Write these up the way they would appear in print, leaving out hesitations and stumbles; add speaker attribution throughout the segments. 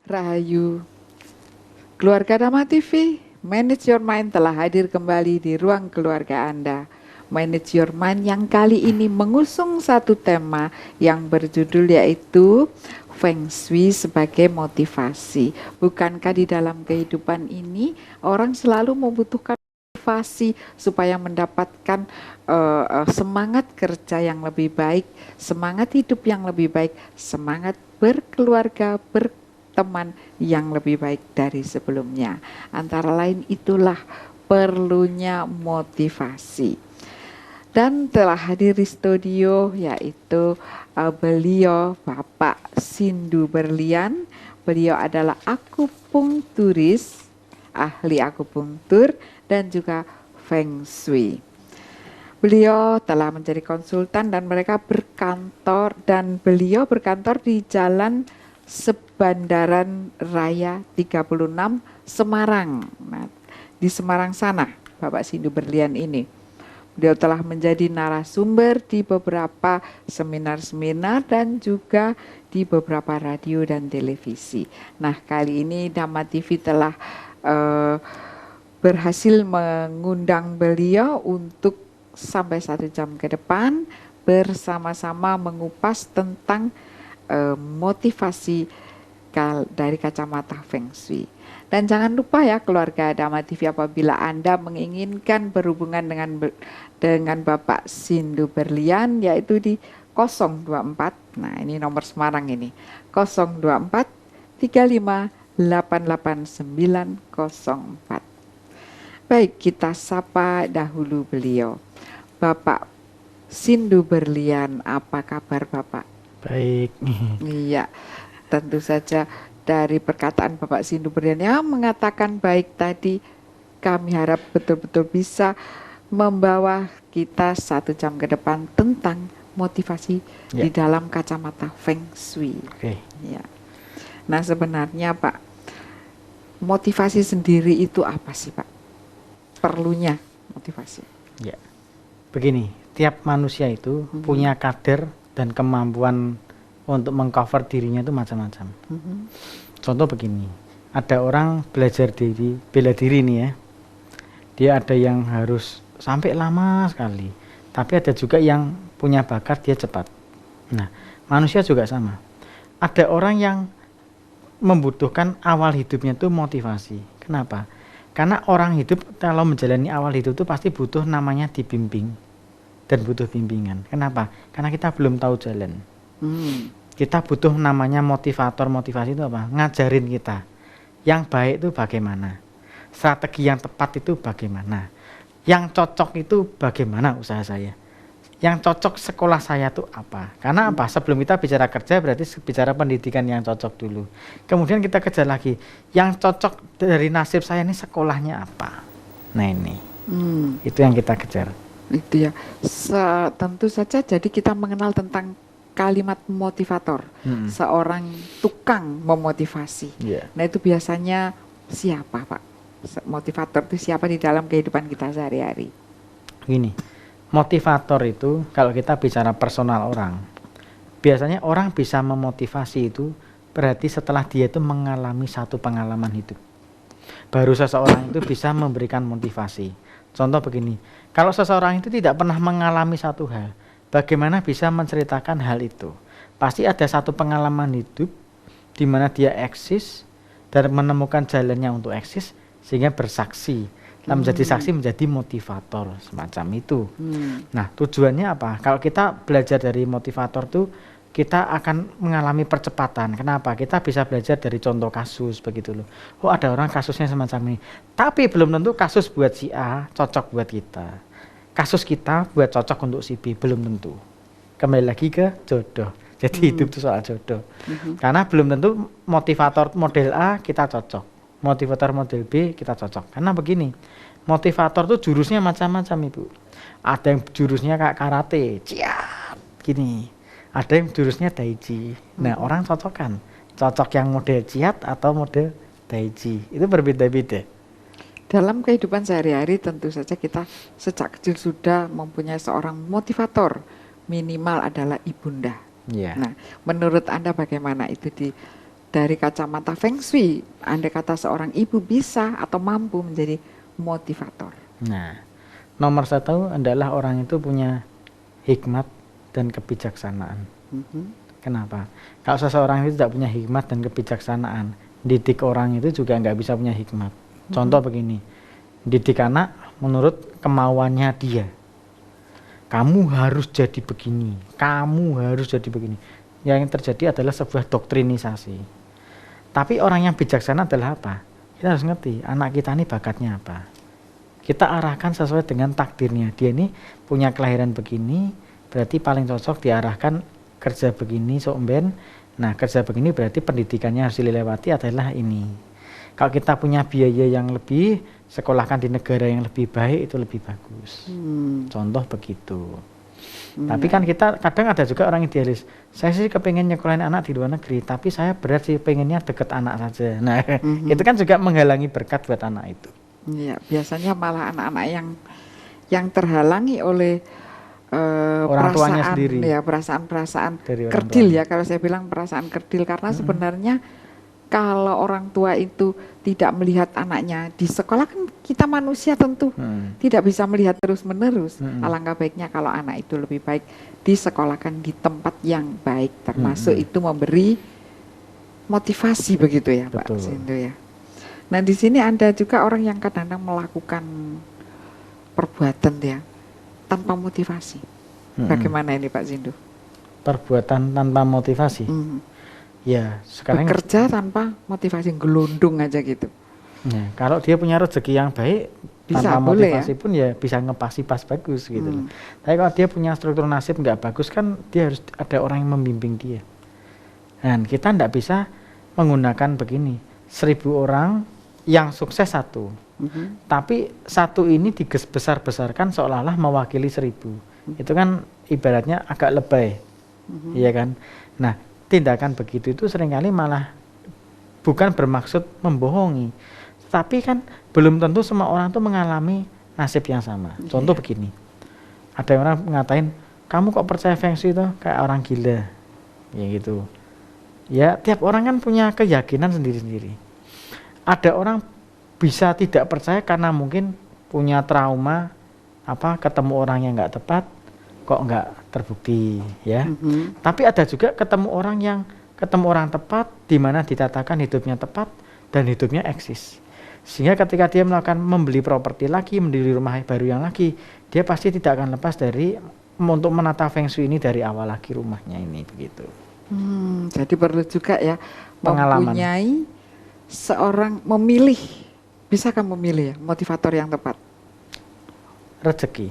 Speaker 1: Rahayu, keluarga Dhamma TV, Manage Your Mind telah hadir kembali di ruang keluarga Anda. Manage Your Mind yang kali ini mengusung satu tema yang berjudul yaitu Feng Shui sebagai motivasi. Bukankah di dalam kehidupan ini orang selalu membutuhkan motivasi supaya mendapatkan semangat kerja yang lebih baik, semangat hidup yang lebih baik, semangat berkeluarga, berteman yang lebih baik dari sebelumnya. Antara lain itulah perlunya motivasi. Dan telah hadir di studio yaitu beliau Bapak Sindu Berlian. Beliau adalah akupunkturis, ahli akupunktur dan juga Feng Shui. Beliau telah menjadi konsultan dan beliau berkantor di Jalan Sebandaran Raya 36 Semarang. Nah, di Semarang sana Bapak Sindu Berlian ini. Beliau telah menjadi narasumber di beberapa seminar-seminar dan juga di beberapa radio dan televisi. Nah, kali ini Dhamma TV telah berhasil mengundang beliau untuk sampai 1 jam ke depan bersama-sama mengupas tentang motivasi dari kacamata Feng Shui. Dan jangan lupa ya keluarga Dhamma TV, apabila Anda menginginkan berhubungan dengan Bapak Sindu Berlian yaitu di 024, nah ini nomor Semarang ini, 024 35 88904. Baik, kita sapa dahulu beliau. Bapak Sindu Berlian, apa kabar Bapak?
Speaker 2: Baik.
Speaker 1: Iya, tentu saja dari perkataan Bapak Sindu Berlian yang mengatakan baik tadi, kami harap betul-betul bisa membawa kita 1 jam ke depan tentang motivasi di dalam kacamata Feng Shui. Ya. Nah, sebenarnya Pak, motivasi sendiri itu apa sih Pak? Perlunya motivasi.
Speaker 2: Ya. Begini, tiap manusia itu punya kadar dan kemampuan untuk mengcover dirinya itu macam-macam. Contoh begini, ada orang bela diri nih ya. Dia ada yang harus sampai lama sekali, tapi ada juga yang punya bakat dia cepat. Nah, manusia juga sama. Ada orang yang membutuhkan awal hidupnya itu motivasi. Kenapa? Karena orang hidup kalau menjalani awal hidup itu pasti butuh namanya dibimbing dan butuh bimbingan. Kenapa? Karena kita belum tahu jalan. Kita butuh namanya motivator. Motivasi itu apa? Ngajarin kita yang baik itu bagaimana, strategi yang tepat itu bagaimana, yang cocok itu bagaimana usaha saya, yang cocok sekolah saya itu apa. Karena apa? Sebelum kita bicara kerja berarti bicara pendidikan yang cocok dulu. Kemudian kita kejar lagi, yang cocok dari nasib saya ini sekolahnya apa. Nah ini, itu yang kita kejar.
Speaker 1: Itu ya, tentu saja jadi kita mengenal tentang kalimat motivator, seorang tukang memotivasi. Nah itu biasanya siapa Pak? Motivator itu siapa di dalam kehidupan kita sehari-hari?
Speaker 2: Gini, motivator itu kalau kita bicara personal orang, biasanya orang bisa memotivasi itu berarti setelah dia itu mengalami satu pengalaman hidup. Baru seseorang itu bisa memberikan motivasi. Contoh begini, kalau seseorang itu tidak pernah mengalami satu hal, bagaimana bisa menceritakan hal itu? Pasti ada satu pengalaman hidup di mana dia eksis dan menemukan jalannya untuk eksis sehingga bersaksi. Menjadi saksi menjadi motivator semacam itu. Nah, tujuannya apa? Kalau kita belajar dari motivator tuh kita akan mengalami percepatan. Kenapa? Kita bisa belajar dari contoh kasus begitu loh. Oh, ada orang kasusnya semacam ini. Tapi belum tentu kasus buat si A cocok buat kita. Kasus kita buat cocok untuk si B belum tentu. Kembali lagi ke jodoh. Jadi hidup itu soal jodoh. Karena belum tentu motivator model A kita cocok. Motivator model B kita cocok. Karena begini, motivator tuh jurusnya macam-macam Ibu. Ada yang jurusnya kayak karate, ciat, gini. Ada yang jurusnya Taiji. Nah, orang cocokkan. Cocok yang model ciat atau model Taiji. Itu berbeda-beda.
Speaker 1: Dalam kehidupan sehari-hari tentu saja kita sejak kecil sudah mempunyai seorang motivator. Minimal adalah ibunda. Nah, menurut Anda bagaimana itu dari kacamata Feng Shui, andai kata seorang ibu bisa atau mampu menjadi motivator?
Speaker 2: Nah, nomor satu adalah orang itu punya hikmat dan kebijaksanaan.
Speaker 1: Mhm.
Speaker 2: Kenapa? Kalau seseorang itu tidak punya hikmat dan kebijaksanaan, didik orang itu juga nggak bisa punya hikmat. Contoh begini, didik anak menurut kemauannya dia. Kamu harus jadi begini, kamu harus jadi begini. Yang terjadi adalah sebuah doktrinisasi. Tapi orang yang bijaksana adalah apa? Kita harus ngerti, anak kita ini bakatnya apa. Kita arahkan sesuai dengan takdirnya. Dia ini punya kelahiran begini, berarti paling cocok diarahkan kerja begini, somben. Nah, kerja begini berarti pendidikannya harus dilewati adalah ini. Kalau kita punya biaya yang lebih, sekolahkan di negara yang lebih baik, itu lebih bagus. Contoh begitu. Tapi kan kita kadang ada juga orang idealis. Saya sih kepengen nyekolahin anak di luar negeri, tapi saya berat sih pengennya deket anak saja. Nah, itu kan juga menghalangi berkat buat anak itu.
Speaker 1: Iya, biasanya malah anak-anak yang terhalangi oleh
Speaker 2: Orang tuanya
Speaker 1: perasaan,
Speaker 2: sendiri.
Speaker 1: ya perasaan-perasaan
Speaker 2: Dari orang
Speaker 1: kerdil
Speaker 2: tuanya.
Speaker 1: ya, kalau saya bilang perasaan kerdil, karena sebenarnya kalau orang tua itu tidak melihat anaknya di sekolah, kan kita manusia tentu tidak bisa melihat terus-menerus. Alangkah baiknya kalau anak itu lebih baik disekolahkan di tempat yang baik, termasuk itu memberi motivasi begitu ya, Pak
Speaker 2: Betul.
Speaker 1: Sindu ya. Nah, di sini ada juga orang yang kadang-kadang melakukan perbuatan ya tanpa motivasi. Bagaimana ini Pak Sindu?
Speaker 2: Perbuatan tanpa motivasi. Ya, sekarang
Speaker 1: Bekerja tanpa motivasi, gelundung aja gitu.
Speaker 2: ya, kalau dia punya rezeki yang baik,
Speaker 1: Bisa,
Speaker 2: tanpa
Speaker 1: boleh
Speaker 2: motivasi pun ya bisa ngepasi pas bagus gitu loh. Tapi kalau dia punya struktur nasib nggak bagus, kan dia harus ada orang yang membimbing dia. Dan kita nggak bisa menggunakan begini, 1000 orang yang sukses satu, tapi satu ini dibesar-besarkan seolah-olah mewakili 1000. Itu kan ibaratnya agak lebay, iya kan? Nah, tindakan begitu itu seringkali malah bukan bermaksud membohongi, tapi kan belum tentu semua orang tuh mengalami nasib yang sama. Contoh begini, ada orang ngatain, kamu kok percaya Feng Shui tuh kayak orang gila, ya gitu. Ya, tiap orang kan punya keyakinan sendiri-sendiri. Ada orang bisa tidak percaya karena mungkin punya trauma, ketemu orang yang nggak tepat, kok nggak terbukti, ya. Tapi ada juga ketemu orang tepat, di mana ditatakan hidupnya tepat dan hidupnya eksis. Sehingga ketika dia melakukan membeli properti lagi, mendiri rumah baru yang lagi, dia pasti tidak akan lepas dari untuk menata Feng Shui ini dari awal lagi rumahnya ini, begitu.
Speaker 1: Jadi perlu juga ya
Speaker 2: Pengalaman.
Speaker 1: mempunyai seorang memilih, bisakah memilih ya motivator yang tepat?
Speaker 2: Rezeki,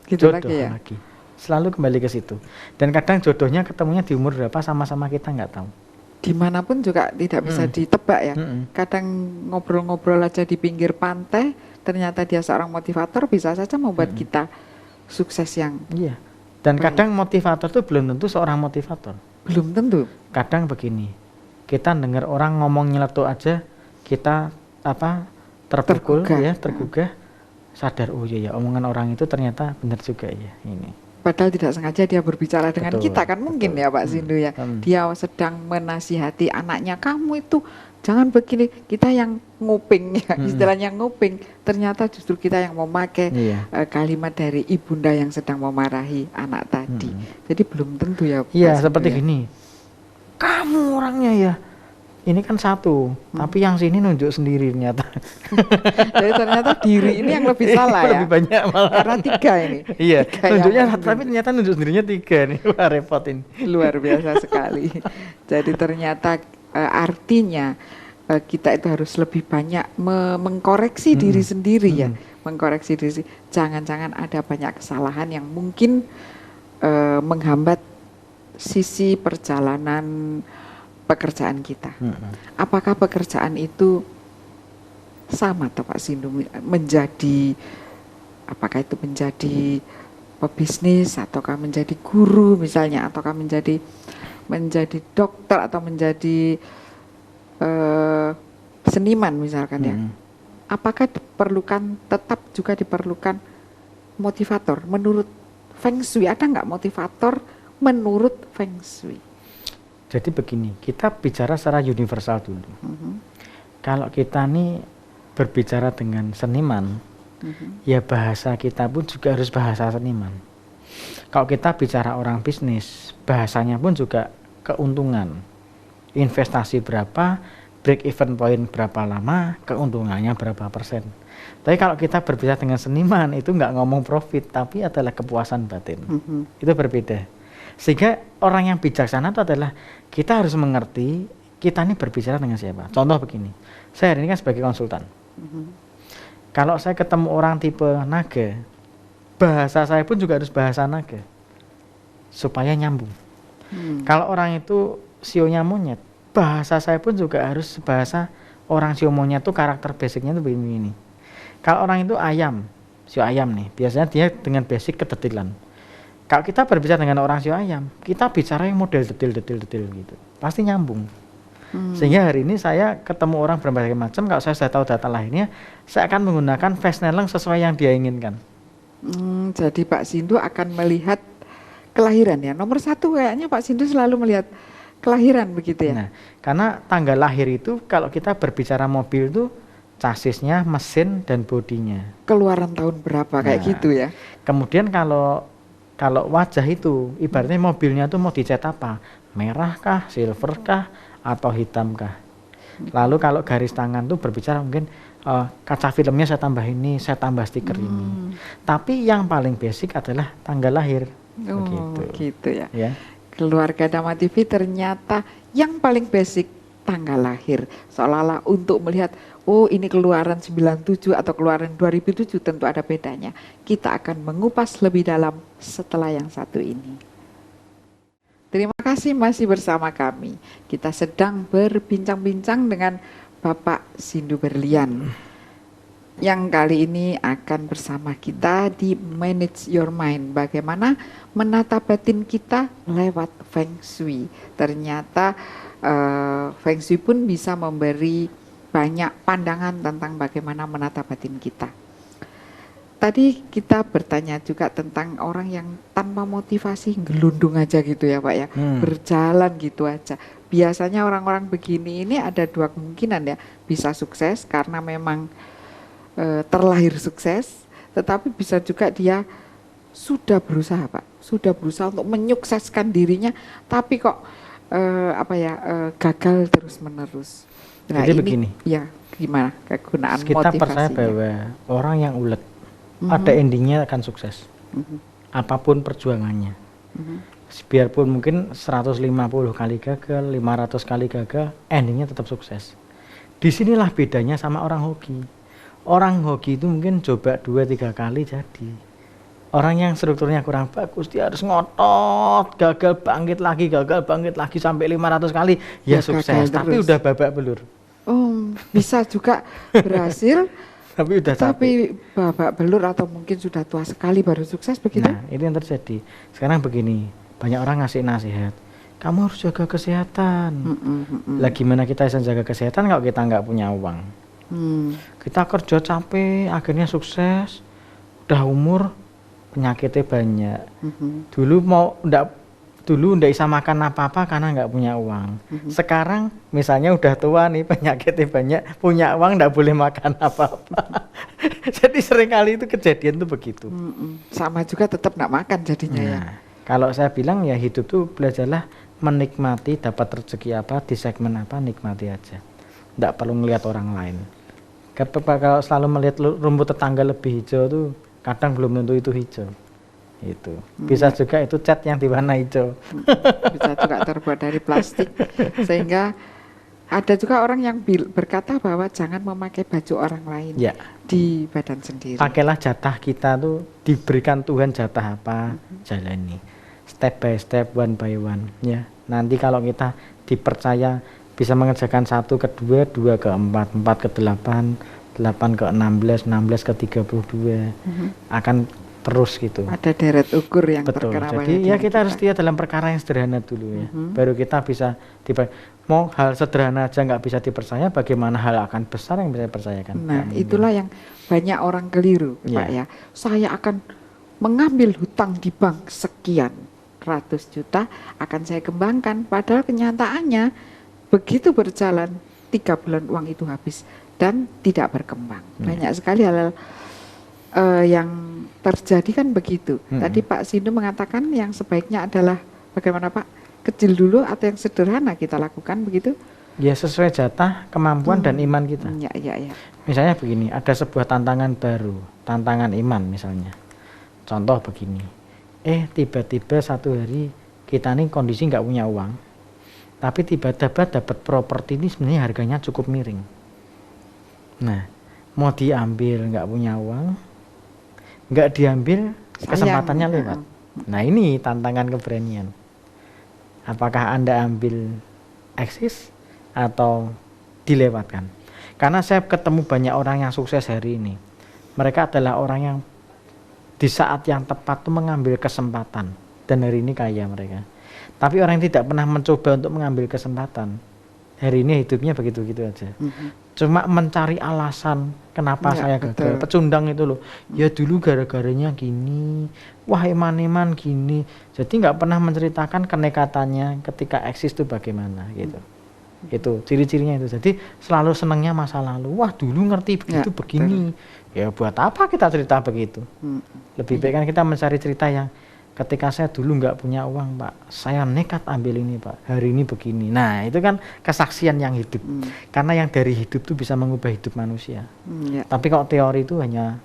Speaker 1: Gitu
Speaker 2: jodoh
Speaker 1: lagi ya.
Speaker 2: lagi. Selalu kembali ke situ. Dan kadang jodohnya ketemunya di umur berapa sama-sama kita nggak tahu.
Speaker 1: Dimanapun juga tidak bisa ditebak ya. Kadang ngobrol-ngobrol aja di pinggir pantai, ternyata dia seorang motivator, bisa saja membuat kita sukses yang
Speaker 2: Iya. Dan
Speaker 1: baik.
Speaker 2: kadang motivator itu belum tentu seorang motivator.
Speaker 1: Belum tentu.
Speaker 2: Kadang begini, kita dengar orang ngomong nyeletuk aja, kita terpukul, tergugah, sadar, oh iya ya, omongan orang itu ternyata benar juga ya ini.
Speaker 1: Padahal tidak sengaja dia berbicara dengan
Speaker 2: Betul,
Speaker 1: kita, kan mungkin
Speaker 2: betul.
Speaker 1: ya Pak Sindu ya. Dia sedang menasihati anaknya, kamu itu jangan begini, kita yang nguping ya, istilahnya nguping. Ternyata justru kita yang memakai kalimat dari ibunda yang sedang memarahi anak tadi. Jadi belum tentu ya Pak
Speaker 2: Iya,
Speaker 1: Sindu
Speaker 2: seperti
Speaker 1: ya.
Speaker 2: gini. Kamu orangnya ya. Ini kan satu, tapi yang sini nunjuk sendiri ternyata.
Speaker 1: Jadi ternyata diri ini yang lebih salah ya.
Speaker 2: Lebih banyak malah.
Speaker 1: Karena 3 ini.
Speaker 2: Iya,
Speaker 1: 3
Speaker 2: nunjuknya
Speaker 1: yang
Speaker 2: satu, tapi ternyata nunjuk sendirinya 3 nih. Wah, repot ini.
Speaker 1: luar biasa sekali. Jadi ternyata artinya kita itu harus lebih banyak mengkoreksi diri sendiri ya, mengkoreksi diri. Jangan-jangan ada banyak kesalahan yang mungkin menghambat sisi perjalanan pekerjaan kita. Apakah pekerjaan itu sama toh Pak Sindu menjadi, apakah itu menjadi pebisnis ataukah menjadi guru misalnya, ataukah menjadi dokter atau menjadi seniman misalkan ya. Apakah tetap juga diperlukan motivator menurut Feng Shui? Ada nggak motivator menurut Feng Shui?
Speaker 2: Jadi begini, kita bicara secara universal dulu. Kalau kita nih berbicara dengan seniman, ya bahasa kita pun juga harus bahasa seniman. Kalau kita bicara orang bisnis, bahasanya pun juga keuntungan. Investasi berapa, break even point berapa lama, keuntungannya berapa persen. Tapi kalau kita berbicara dengan seniman, itu nggak ngomong profit, tapi adalah kepuasan batin. Itu berbeda. Sehingga orang yang bijaksana itu adalah kita harus mengerti kita ini berbicara dengan siapa. Contoh begini, saya hari ini kan sebagai konsultan. Kalau saya ketemu orang tipe naga, bahasa saya pun juga harus bahasa naga supaya nyambung. Kalau orang itu sionya monyet, bahasa saya pun juga harus bahasa orang sio monyet itu karakter basicnya itu begini. Kalau orang itu ayam, sio ayam nih, biasanya dia dengan basic kedetilan. Kalau kita berbicara dengan orang sio ayam, kita bicara yang model detail gitu, pasti nyambung. Sehingga hari ini saya ketemu orang berbagai macam, kalau saya sudah tahu data lahirnya, saya akan menggunakan face Neleng sesuai yang dia inginkan.
Speaker 1: Jadi Pak Sindu akan melihat kelahiran ya. Nomor satu kayaknya Pak Sindu selalu melihat kelahiran begitu ya.
Speaker 2: Nah, karena tanggal lahir itu kalau kita berbicara mobil itu chassisnya, mesin dan bodinya.
Speaker 1: Keluaran tahun berapa kayak gitu ya.
Speaker 2: Kemudian kalau wajah itu ibaratnya mobilnya tuh mau dicat apa? Merah kah, silver kah, atau hitam kah? Lalu kalau garis tangan tuh berbicara mungkin kaca filmnya saya tambah ini, saya tambah stiker ini. Tapi yang paling basic adalah tanggal lahir.
Speaker 1: Gitu ya.
Speaker 2: Ya.
Speaker 1: Keluarga Dhamma TV ternyata yang paling basic tanggal lahir. Seolah-olah untuk melihat, oh ini keluaran 97 atau keluaran 2007 tentu ada bedanya. Kita akan mengupas lebih dalam setelah yang satu ini. Terima kasih masih bersama kami. Kita sedang berbincang-bincang dengan Bapak Sindu Berlian. Yang kali ini akan bersama kita di Manage Your Mind. Bagaimana menata batin kita lewat Feng Shui. Ternyata Feng Shui pun bisa memberi banyak pandangan tentang bagaimana menata batin kita. Tadi kita bertanya juga tentang orang yang tanpa motivasi gelundung aja gitu ya Pak ya. Berjalan gitu aja. Biasanya orang-orang begini ini ada dua kemungkinan ya. Bisa sukses karena memang terlahir sukses, tetapi bisa juga dia sudah berusaha Pak, sudah berusaha untuk menyukseskan dirinya, tapi kok gagal terus menerus. Nah,
Speaker 2: jadi
Speaker 1: ini,
Speaker 2: begini,
Speaker 1: ya gimana kegunaan
Speaker 2: kita
Speaker 1: motivasinya?
Speaker 2: percaya bahwa orang yang ulet ada endingnya akan sukses, apapun perjuangannya. Biarpun mungkin 150 kali gagal, 500 kali gagal, endingnya tetap sukses. Disinilah bedanya sama orang hoki. Orang hoki itu mungkin coba 2-3 kali jadi. Orang yang strukturnya kurang bagus, dia harus ngotot, gagal bangkit lagi sampai 500 kali, ya sukses, tapi udah babak belur.
Speaker 1: Bisa juga berhasil,
Speaker 2: tapi udah
Speaker 1: tapi babak belur atau mungkin sudah tua sekali baru sukses begitu.
Speaker 2: Nah, itu yang terjadi. Sekarang begini, banyak orang ngasih nasihat, kamu harus jaga kesehatan. Lah gimana kita bisa jaga kesehatan kalau kita nggak punya uang? Kita kerja capek, akhirnya sukses, udah umur penyakitnya banyak. Dulu ndak bisa makan apa-apa karena nggak punya uang. Sekarang misalnya udah tua nih, penyakitnya banyak, punya uang ndak boleh makan apa-apa. Jadi seringkali itu kejadian tuh begitu.
Speaker 1: Sama juga tetap nggak makan jadinya ya.
Speaker 2: Kalau saya bilang ya hidup tuh belajarlah menikmati, dapat rezeki apa di segmen apa, nikmati aja. Nggak perlu ngelihat orang lain. Kalau selalu melihat rumput tetangga lebih hijau tuh kadang belum tentu itu hijau. Itu bisa juga itu cat yang diwarna hijau.
Speaker 1: Bisa juga terbuat dari plastik. Sehingga ada juga orang yang berkata bahwa jangan memakai baju orang lain di badan sendiri.
Speaker 2: Pakailah jatah kita tuh, diberikan Tuhan jatah apa, jalani. Step by step, one by one ya. Nanti kalau kita dipercaya bisa mengerjakan 1 ke 2, 2 ke 4, 4 ke 8, 8 ke 16, 16 ke 32 akan terus gitu.
Speaker 1: Ada deret ukur yang
Speaker 2: betul.
Speaker 1: Terkena.
Speaker 2: Jadi ya kita harus lihat dalam perkara yang sederhana dulu ya. Baru kita bisa mau hal sederhana aja nggak bisa dipercaya, bagaimana hal akan besar yang bisa dipercayakan.
Speaker 1: Nah itulah yang banyak orang keliru Pak ya. Saya akan mengambil hutang di bank sekian. juta akan saya kembangkan. Padahal kenyataannya begitu berjalan 3 bulan uang itu habis dan tidak berkembang. Banyak sekali hal-hal yang terjadi kan begitu. Tadi Pak Sindu mengatakan yang sebaiknya adalah bagaimana Pak? Kecil dulu atau yang sederhana kita lakukan begitu?
Speaker 2: Ya sesuai jatah, kemampuan dan iman kita.
Speaker 1: Ya.
Speaker 2: Misalnya begini, ada sebuah tantangan baru, tantangan iman misalnya. Contoh begini, tiba-tiba satu hari kita nih kondisi nggak punya uang, tapi tiba-tiba dapat properti ini sebenarnya harganya cukup miring. Nah, mau diambil nggak punya uang, nggak diambil kesempatannya lewat. Nah ini tantangan keberanian. Apakah Anda ambil eksis atau dilewatkan? Karena saya ketemu banyak orang yang sukses hari ini. Mereka adalah orang yang di saat yang tepat tuh mengambil kesempatan dan hari ini kaya mereka. Tapi orang yang tidak pernah mencoba untuk mengambil kesempatan, hari ini hidupnya begitu-begitu aja. Cuma mencari alasan kenapa saya gagal. Pecundang itu loh. Ya dulu gara-garanya gini. Wah eman-eman gini. Jadi nggak pernah menceritakan kenekatannya ketika eksis itu bagaimana gitu. Itu ciri-cirinya itu. Jadi selalu senangnya masa lalu. Wah dulu ngerti begitu begini. Ya buat apa kita cerita begitu? Lebih baik kan kita mencari cerita yang ketika saya dulu nggak punya uang Pak, saya nekat ambil ini Pak, hari ini begini. Nah itu kan kesaksian yang hidup. Karena yang dari hidup itu bisa mengubah hidup manusia. Tapi kalau teori itu hanya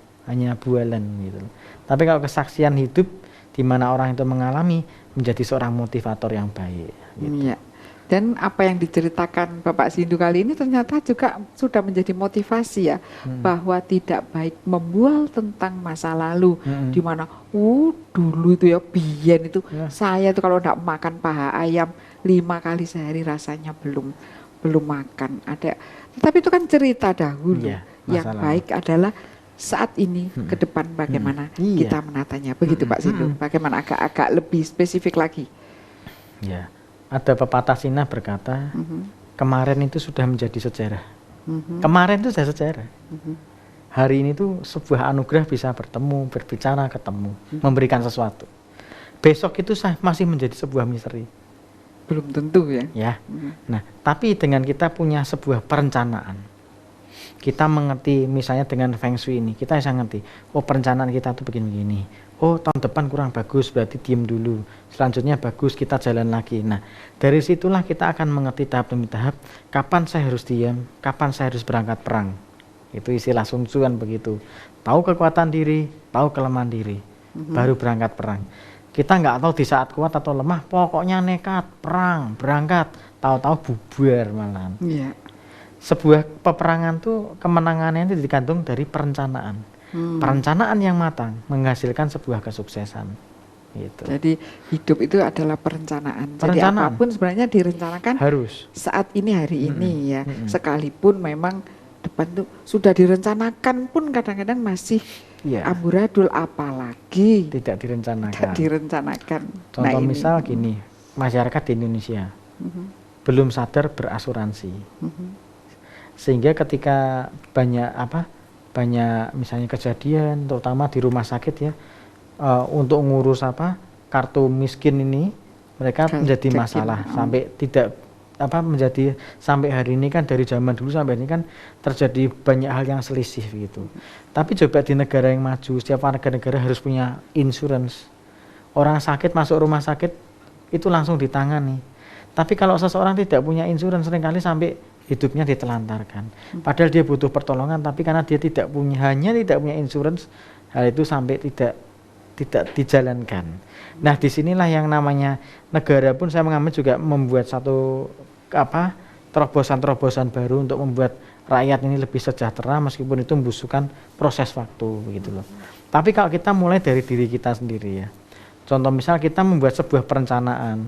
Speaker 2: bualan gitu. Tapi kalau kesaksian hidup di mana orang itu mengalami menjadi seorang motivator yang baik. Gitu.
Speaker 1: Dan apa yang diceritakan Bapak Sindu kali ini ternyata juga sudah menjadi motivasi ya, bahwa tidak baik membual tentang masa lalu, di mana dulu itu ya biyen itu saya tuh kalau enggak makan paha ayam 5 kali sehari rasanya belum makan. Ada, tapi itu kan cerita dahulu. Yang baik adalah saat ini ke depan bagaimana kita menatanya. Begitu Pak Sindu. Bagaimana agak lebih spesifik lagi?
Speaker 2: Ya. Ada pepatah Cina berkata, kemarin itu sudah menjadi sejarah. Kemarin itu sudah sejarah. Hari ini tuh sebuah anugerah bisa bertemu, berbicara, ketemu, memberikan sesuatu. Besok itu masih menjadi sebuah misteri.
Speaker 1: Belum tentu ya.
Speaker 2: Nah, tapi dengan kita punya sebuah perencanaan, kita mengerti misalnya dengan Feng Shui ini, kita bisa ngerti, perencanaan kita tuh begini-begini. Tahun depan kurang bagus, berarti diem dulu. Selanjutnya bagus, kita jalan lagi. Nah, dari situlah kita akan mengerti tahap demi tahap, kapan saya harus diam, kapan saya harus berangkat perang. Itu istilah Sun Tzu kan begitu. Tahu kekuatan diri, tahu kelemahan diri, baru berangkat perang. Kita nggak tahu di saat kuat atau lemah, pokoknya nekat, perang, berangkat. Tahu-tahu bubar malahan. Sebuah peperangan tuh kemenangannya itu digantung dari perencanaan. Perencanaan yang matang menghasilkan sebuah kesuksesan. Gitu.
Speaker 1: Jadi hidup itu adalah perencanaan. Jadi apapun sebenarnya direncanakan harus saat ini hari ini ya. Sekalipun memang depan tuh sudah direncanakan pun kadang-kadang masih amburadul, apalagi
Speaker 2: tidak direncanakan. Contoh misal gini, masyarakat di Indonesia belum sadar berasuransi. Sehingga ketika banyak misalnya kejadian terutama di rumah sakit ya, untuk ngurus kartu miskin ini mereka menjadi masalah sampai tidak menjadi sampai hari ini kan, dari zaman dulu sampai ini kan terjadi banyak hal yang selisih gitu. Tapi coba di negara yang maju, setiap negara harus punya insurance. Orang sakit masuk rumah sakit itu langsung ditangani. Tapi kalau seseorang tidak punya insurance seringkali sampai hidupnya ditelantarkan. Padahal dia butuh pertolongan, tapi karena dia tidak punya insurance, hal itu sampai tidak dijalankan. Nah, disinilah yang namanya negara pun saya mengambil juga membuat satu terobosan-terobosan baru untuk membuat rakyat ini lebih sejahtera, meskipun itu membutuhkan proses waktu begitu loh. Tapi kalau kita mulai dari diri kita sendiri ya. Contoh misal kita membuat sebuah perencanaan,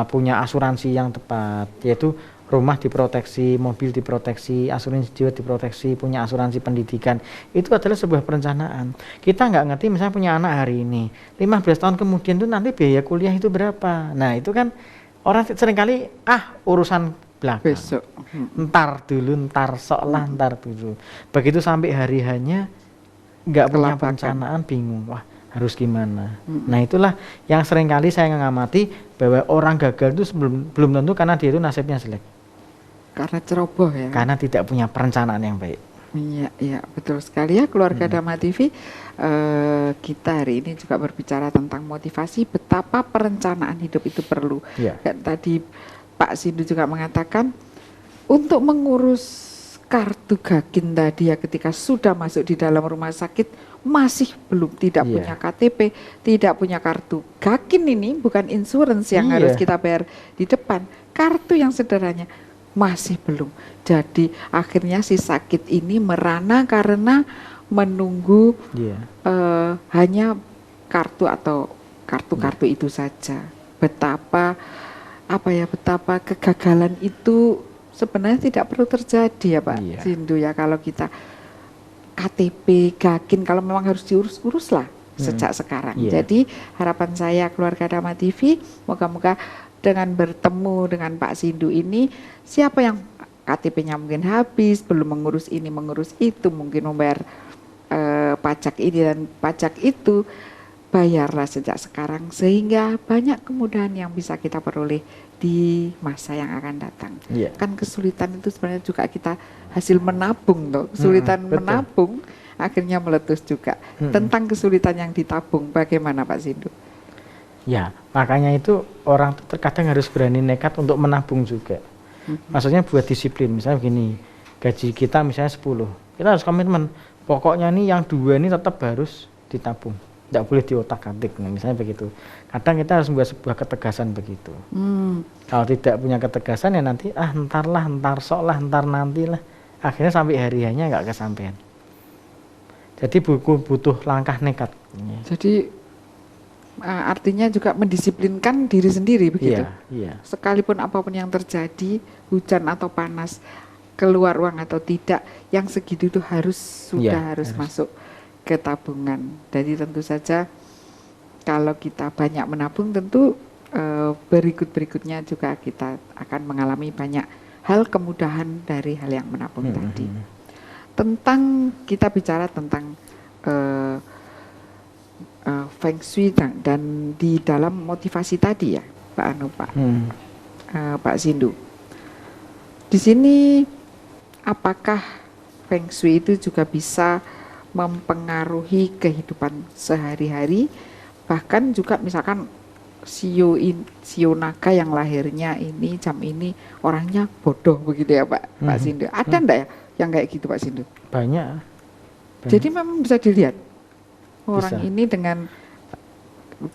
Speaker 2: punya asuransi yang tepat, yaitu rumah diproteksi, mobil diproteksi, asuransi jiwa diproteksi, punya asuransi pendidikan. Itu adalah sebuah perencanaan. Kita nggak ngerti misalnya punya anak hari ini, 15 tahun kemudian itu nanti biaya kuliah itu berapa. Nah itu kan orang seringkali urusan belakang.
Speaker 1: Besok.
Speaker 2: Ntar dulu. Begitu sampai hari hanya nggak punya perencanaan, bingung. Wah harus gimana. Nah itulah yang seringkali saya mengamati bahwa orang gagal itu belum tentu karena dia itu nasibnya jelek.
Speaker 1: Karena ceroboh ya.
Speaker 2: Karena tidak punya perencanaan yang baik.
Speaker 1: Iya, iya, betul sekali ya keluarga Dhamma TV. Kita hari ini juga berbicara tentang motivasi, betapa perencanaan hidup itu perlu. Dan tadi Pak Sindu juga mengatakan untuk mengurus kartu Gakin tadi ya, ketika sudah masuk di dalam rumah sakit masih belum tidak punya KTP, tidak punya kartu Gakin, ini bukan insurance yang harus kita bayar di depan, kartu yang sederhananya masih belum. Jadi akhirnya si sakit ini merana karena menunggu hanya kartu atau kartu-kartu itu saja. Betapa kegagalan itu sebenarnya tidak perlu terjadi ya Pak Sindu ya, kalau kita KTP, Gakin kalau memang harus diurus-urus lah sejak sekarang. Jadi harapan saya keluarga Dhamma TV, moga-moga dengan bertemu dengan Pak Sindu ini, siapa yang KTP-nya mungkin habis, belum mengurus ini, mengurus itu, mungkin membayar pajak ini dan pajak itu, bayarlah sejak sekarang sehingga banyak kemudahan yang bisa kita peroleh di masa yang akan datang. Kan kesulitan itu sebenarnya juga kita hasil menabung loh. Kesulitan menabung akhirnya meletus juga. Tentang kesulitan yang ditabung, bagaimana Pak Sindu?
Speaker 2: Ya, makanya itu orang tuh terkadang harus berani nekat untuk menabung juga. Maksudnya buat disiplin. Misalnya begini, gaji kita misalnya 10, kita harus komitmen. Pokoknya nih yang 2 ini tetap harus ditabung. Tidak boleh diotak-atik, misalnya begitu. Kadang kita harus membuat sebuah ketegasan begitu. Kalau tidak punya ketegasan ya nanti ntar nanti lah. Akhirnya sampai hari-harinya nggak kesampaian. Jadi butuh langkah nekat.
Speaker 1: Jadi artinya juga mendisiplinkan diri sendiri begitu. Sekalipun apapun yang terjadi, hujan atau panas, keluar uang atau tidak, yang segitu itu harus masuk ke tabungan. Jadi tentu saja kalau kita banyak menabung, tentu berikutnya juga kita akan mengalami banyak hal kemudahan dari hal yang menabung tadi. Tentang kita bicara tentang Feng Shui dan di dalam motivasi tadi ya Pak Sindu. Di sini apakah Feng Shui itu juga bisa mempengaruhi kehidupan sehari-hari, bahkan juga misalkan Shio naga yang lahirnya ini jam ini orangnya bodoh begitu ya Pak Sindu. Ada enggak ya yang kayak gitu Pak Sindu?
Speaker 2: Banyak.
Speaker 1: Jadi memang bisa dilihat orang ini dengan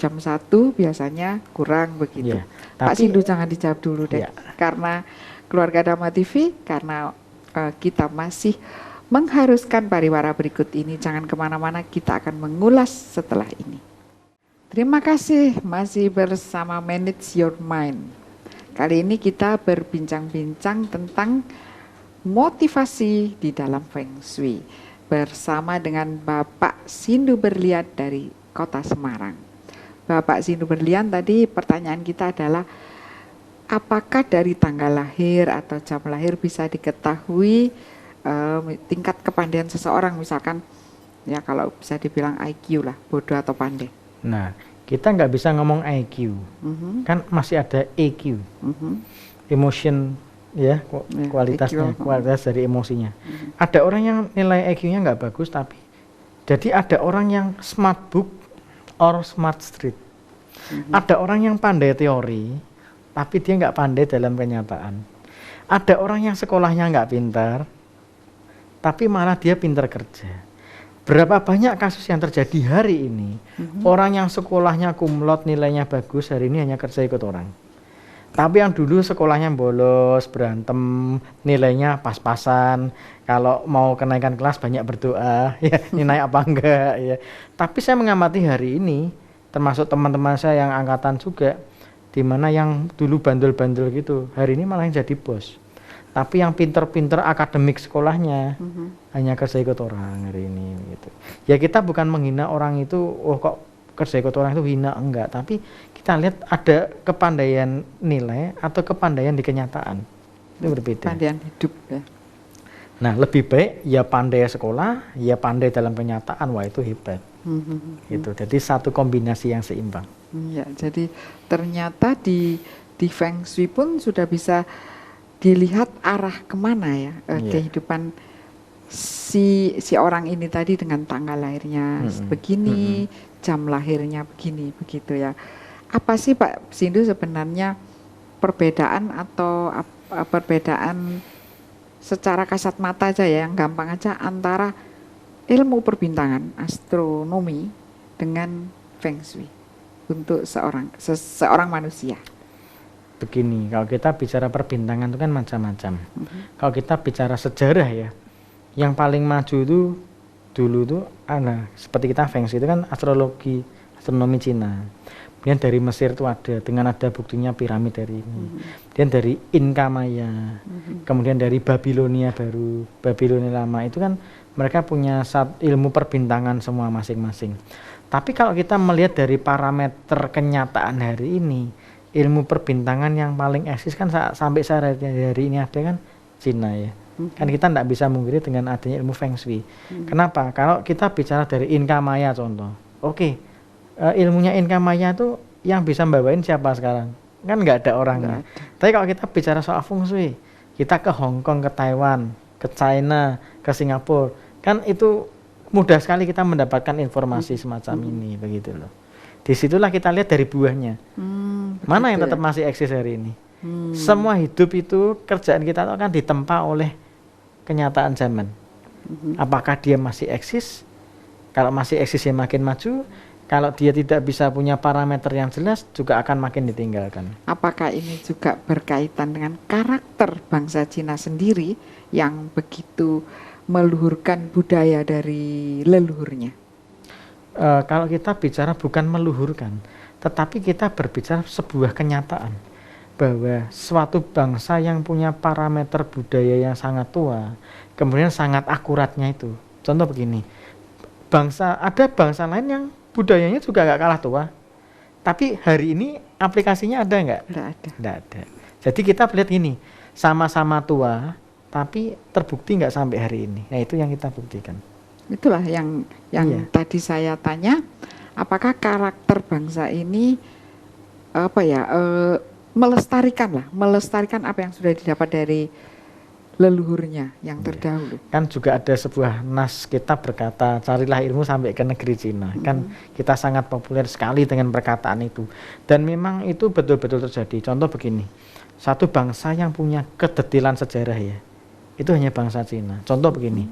Speaker 1: jam 1 biasanya kurang begitu. Pak Sindu jangan dijawab dulu deh, karena keluarga Dhamma TV, karena kita masih mengharuskan pariwara berikut ini. Jangan kemana-mana, kita akan mengulas setelah ini. Terima kasih masih bersama Manage Your Mind. Kali ini kita berbincang-bincang tentang motivasi di dalam Feng Shui bersama dengan Bapak Sindu Berlian dari Kota Semarang. Bapak Sindu Berlian, tadi pertanyaan kita adalah apakah dari tanggal lahir atau jam lahir bisa diketahui tingkat kepandaian seseorang, misalkan ya kalau bisa dibilang IQ lah, bodoh atau pandai.
Speaker 2: Nah, kita nggak bisa ngomong IQ, kan masih ada EQ, emotion ya, kualitasnya, kualitas dari emosinya. Ada orang yang nilai IQ-nya nggak bagus, tapi jadi ada orang yang smart book or smart street. Ada orang yang pandai teori, tapi dia nggak pandai dalam kenyataan. Ada orang yang sekolahnya nggak pintar, tapi malah dia pintar kerja. Berapa banyak kasus yang terjadi hari ini, orang yang sekolahnya kumlot nilainya bagus, hari ini hanya kerja ikut orang. Tapi yang dulu sekolahnya bolos, berantem, nilainya pas-pasan, kalau mau kenaikan kelas banyak berdoa, ya ini naik apa enggak ya. Tapi saya mengamati hari ini, termasuk teman-teman saya yang angkatan juga, di mana yang dulu bandel-bandel gitu, hari ini malah yang jadi bos. Tapi yang pinter-pinter akademik sekolahnya hanya kerja ikut orang hari ini gitu. Ya kita bukan menghina orang itu, oh kok kerja ikut orang itu hina, enggak. Tapi kita lihat ada kepandaian nilai atau kepandaian di kenyataan. Itu berbeda.
Speaker 1: Kepandaian hidup ya.
Speaker 2: Nah lebih baik ya pandai sekolah, ya pandai dalam kenyataan, wah itu hebat. Gitu. Jadi satu kombinasi yang seimbang.
Speaker 1: Ya, jadi ternyata di Feng Shui pun sudah bisa dilihat arah kemana ya kehidupan si orang ini tadi dengan tanggal lahirnya begini, jam lahirnya begini, begitu ya. Apa sih Pak Sindu sebenarnya perbedaan atau perbedaan secara kasat mata aja ya, yang gampang aja, antara ilmu perbintangan, astronomi dengan Feng Shui untuk seorang manusia?
Speaker 2: Begini, kalau kita bicara perbintangan itu kan macam-macam. Kalau kita bicara sejarah ya, yang paling maju itu dulu tuh seperti kita Feng Shui itu kan astronomi Cina. Kemudian dari Mesir itu dengan ada buktinya piramid dari ini. Kemudian dari Inka Maya, kemudian dari Babilonia baru, Babilonia lama itu kan mereka punya ilmu perbintangan semua masing-masing. Tapi kalau kita melihat dari parameter kenyataan hari ini, ilmu perbintangan yang paling eksis kan sampai hari ini ada kan Cina ya. Kan kita tidak bisa mungkiri dengan adanya ilmu Feng Shui. Kenapa? Kalau kita bicara dari Inka Maya contoh, ilmunya Inka Maya itu yang bisa bawain siapa sekarang? Kan nggak ada orangnya. Tapi kalau kita bicara soal Feng Shui, kita ke Hong Kong, ke Taiwan, ke China, ke Singapura, kan itu mudah sekali kita mendapatkan informasi semacam ini, begitu loh. Disitulah kita lihat dari buahnya. Mana yang tetap masih eksis hari ini? Semua hidup itu, kerjaan kita itu akan ditempa oleh kenyataan zaman. Apakah dia masih eksis? Kalau masih eksis ya makin maju. Kalau dia tidak bisa punya parameter yang jelas, juga akan makin ditinggalkan.
Speaker 1: Apakah ini juga berkaitan dengan karakter bangsa Cina sendiri yang begitu meluhurkan budaya dari leluhurnya?
Speaker 2: Kalau kita bicara bukan meluhurkan, tetapi kita berbicara sebuah kenyataan bahwa suatu bangsa yang punya parameter budaya yang sangat tua, kemudian sangat akuratnya itu. Contoh begini, ada bangsa lain yang budayanya juga nggak kalah tua, tapi hari ini aplikasinya ada nggak? Nggak ada. Jadi kita lihat gini, sama-sama tua, tapi terbukti nggak sampai hari ini. Nah itu yang kita buktikan. Itulah yang
Speaker 1: tadi saya tanya, apakah karakter bangsa ini melestarikan apa yang sudah didapat dari leluhurnya yang terdahulu.
Speaker 2: Kan juga ada sebuah nas kita berkata, carilah ilmu sampai ke negeri Cina. Kan kita sangat populer sekali dengan perkataan itu. Dan memang itu betul-betul terjadi. Contoh begini, satu bangsa yang punya kedetilan sejarah ya, itu hanya bangsa Cina. Contoh begini,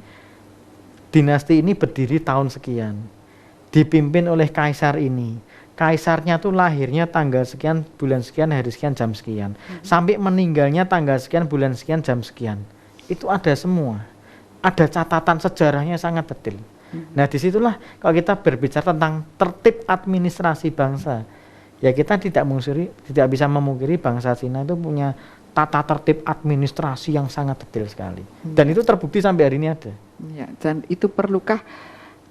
Speaker 2: dinasti ini berdiri tahun sekian, dipimpin oleh kaisar ini. Kaisarnya tuh lahirnya tanggal sekian, bulan sekian, hari sekian, jam sekian. Sampai meninggalnya tanggal sekian, bulan sekian, jam sekian. Itu ada semua. Ada catatan sejarahnya sangat detail. Nah disitulah kalau kita berbicara tentang tertib administrasi bangsa, ya kita tidak bisa memungkiri bangsa Cina itu punya tata tertib administrasi yang sangat detail sekali. Dan itu terbukti sampai hari ini ada.
Speaker 1: Ya, dan itu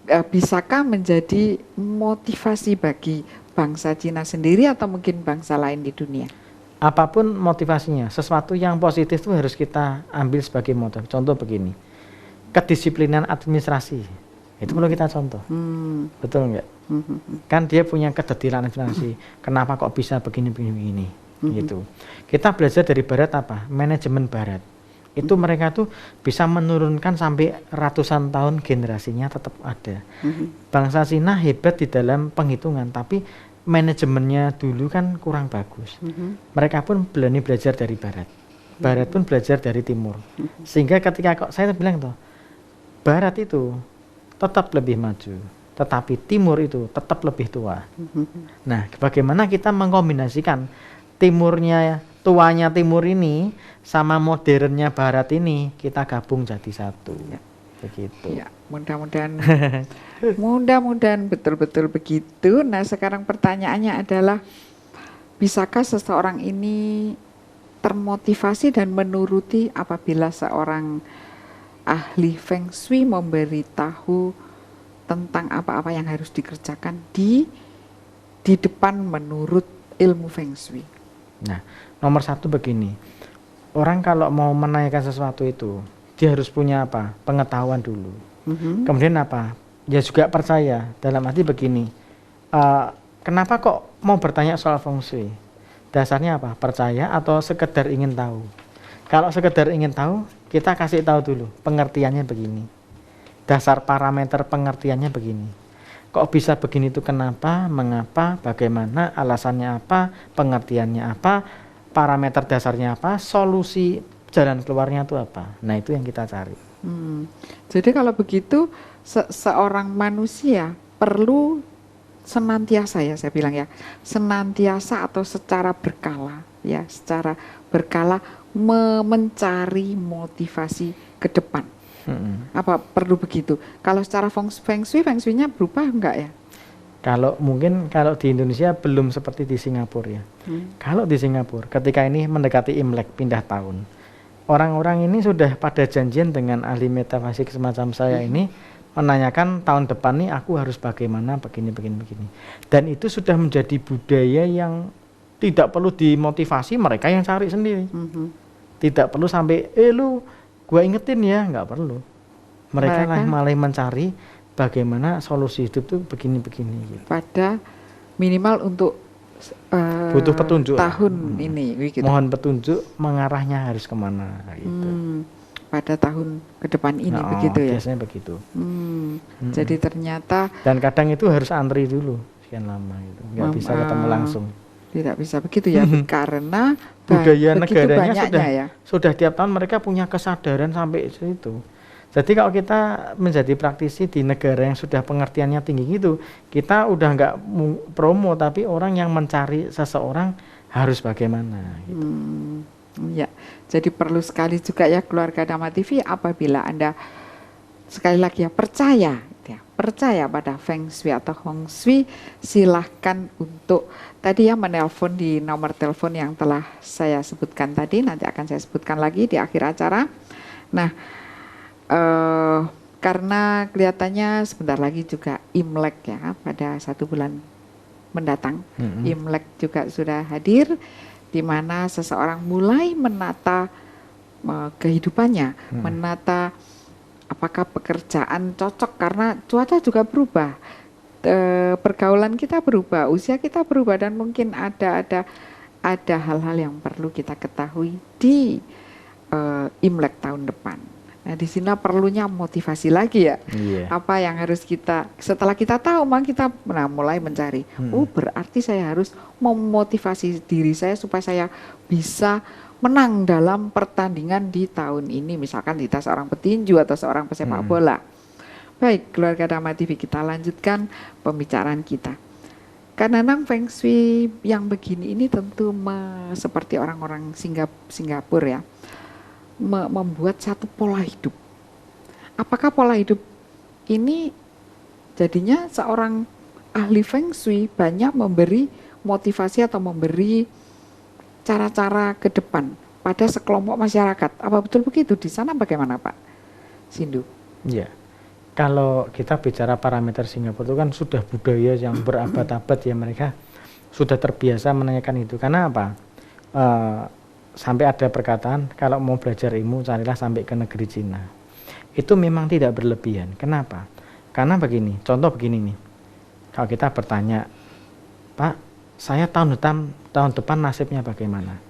Speaker 1: bisakah menjadi motivasi bagi bangsa Cina sendiri atau mungkin bangsa lain di dunia?
Speaker 2: Apapun motivasinya, sesuatu yang positif itu harus kita ambil sebagai motif. Contoh begini, kedisiplinan administrasi, itu perlu kita contoh. Betul nggak? Kan dia punya kedetilan administrasi, kenapa kok bisa begini gitu. Kita belajar dari Barat apa? Manajemen Barat. Itu mereka tuh bisa menurunkan sampai ratusan tahun generasinya tetap ada. Bangsa Cina hebat di dalam penghitungan, tapi manajemennya dulu kan kurang bagus. Mereka pun berani belajar dari Barat. Barat pun belajar dari Timur. Sehingga ketika saya bilang tuh, Barat itu tetap lebih maju, tetapi Timur itu tetap lebih tua. Nah, bagaimana kita mengkombinasikan tuanya Timur ini sama modernnya Barat ini, kita gabung jadi satu. Begitu.
Speaker 1: Ya, mudah-mudahan betul-betul begitu. Nah, sekarang pertanyaannya adalah, bisakah seseorang ini termotivasi dan menuruti apabila seorang ahli Feng Shui memberitahu tentang apa-apa yang harus dikerjakan di depan menurut ilmu Feng Shui?
Speaker 2: Nah, nomor satu begini, orang kalau mau menanyakan sesuatu itu, dia harus punya apa? Pengetahuan dulu. Kemudian apa? ya juga percaya. Dalam arti begini, kenapa kok mau bertanya soal feng shui? Dasarnya apa? Percaya atau sekedar ingin tahu? Kalau sekedar ingin tahu, kita kasih tahu dulu pengertiannya begini. Dasar parameter pengertiannya begini. Kok bisa begini itu kenapa, mengapa, bagaimana, alasannya apa, pengertiannya apa, parameter dasarnya apa, solusi jalan keluarnya itu apa. Nah, itu yang kita cari.
Speaker 1: Jadi kalau begitu seorang manusia perlu senantiasa, ya saya bilang ya, senantiasa atau secara berkala, ya, secara berkala mencari motivasi ke depan. Apa perlu begitu? Kalau secara feng shui-nya berubah enggak ya?
Speaker 2: Kalau mungkin kalau di Indonesia belum seperti di Singapura ya. Kalau di Singapura ketika ini mendekati Imlek pindah tahun, orang-orang ini sudah pada janjian dengan ahli metafisik semacam saya ini menanyakan tahun depan nih aku harus bagaimana, begini. Dan itu sudah menjadi budaya yang tidak perlu dimotivasi, mereka yang cari sendiri. Tidak perlu sampai lu gua ingetin ya, nggak perlu. Mereka malah mencari bagaimana solusi hidup tuh begini gitu.
Speaker 1: Pada minimal untuk
Speaker 2: butuh petunjuk
Speaker 1: tahun ini gitu.
Speaker 2: Mohon petunjuk mengarahnya harus kemana gitu.
Speaker 1: Pada tahun ke depan ini begitu ya.
Speaker 2: Biasanya begitu.
Speaker 1: Jadi ternyata
Speaker 2: dan kadang itu harus antri dulu sekian lama gitu. Nggak bisa ketemu langsung.
Speaker 1: Tidak bisa begitu ya, karena
Speaker 2: budaya negaranya sudah
Speaker 1: ya.
Speaker 2: Tiap tahun mereka punya kesadaran sampai situ. Jadi kalau kita menjadi praktisi di negara yang sudah pengertiannya tinggi gitu, kita udah nggak promo, tapi orang yang mencari seseorang harus bagaimana gitu.
Speaker 1: Ya, jadi perlu sekali juga ya keluarga Dhamma TV, apabila Anda sekali lagi ya percaya pada Feng Shui atau Hong Shui, silahkan untuk tadi ya menelpon di nomor telepon yang telah saya sebutkan tadi, nanti akan saya sebutkan lagi di akhir acara. Nah, karena kelihatannya sebentar lagi juga Imlek ya, pada 1 bulan mendatang, Imlek juga sudah hadir, di mana seseorang mulai menata kehidupannya, menata apakah pekerjaan cocok, karena cuaca juga berubah, pergaulan kita berubah, usia kita berubah, dan mungkin ada hal-hal yang perlu kita ketahui di Imlek tahun depan. Nah, di sini perlunya motivasi lagi ya. Apa yang harus kita, setelah kita tahu, kita mulai mencari. Berarti saya harus memotivasi diri saya supaya saya bisa menang dalam pertandingan di tahun ini, misalkan kita seorang petinju atau seorang pesepak bola. Baik, keluarga Dhamma TV, kita lanjutkan pembicaraan kita. Karena Feng Shui yang begini ini tentu seperti orang-orang Singapura ya, membuat satu pola hidup. Apakah pola hidup ini jadinya seorang ahli Feng Shui banyak memberi motivasi atau memberi cara-cara ke depan pada sekelompok masyarakat. Apa betul begitu? Di sana bagaimana Pak Sindu?
Speaker 2: Ya, kalau kita bicara parameter Singapura itu kan sudah budaya yang berabad-abad ya, mereka sudah terbiasa menanyakan itu. Karena apa? Sampai ada perkataan kalau mau belajar ilmu carilah sampai ke negeri Cina. Itu memang tidak berlebihan. Kenapa? Karena begini, contoh begini nih. Kalau kita bertanya, Pak, saya tahun depan nasibnya bagaimana?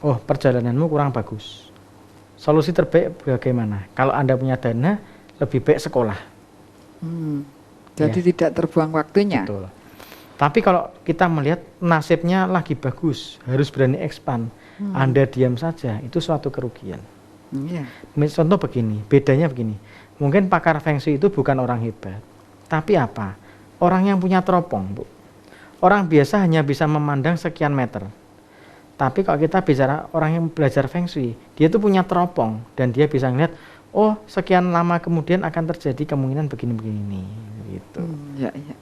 Speaker 2: Oh, perjalananmu kurang bagus. Solusi terbaik bagaimana? Kalau Anda punya dana, lebih baik sekolah.
Speaker 1: Jadi ya, tidak terbuang waktunya.
Speaker 2: Betul. Tapi kalau kita melihat nasibnya lagi bagus, harus berani expand. Anda diam saja, itu suatu kerugian. Contoh begini, bedanya begini. Mungkin pakar Feng Shui itu bukan orang hebat. Tapi apa? Orang yang punya teropong, Bu. Orang biasa hanya bisa memandang sekian meter. Tapi kalau kita bicara orang yang belajar Feng Shui, dia itu punya teropong dan dia bisa melihat, oh sekian lama kemudian akan terjadi kemungkinan begini-begini gitu.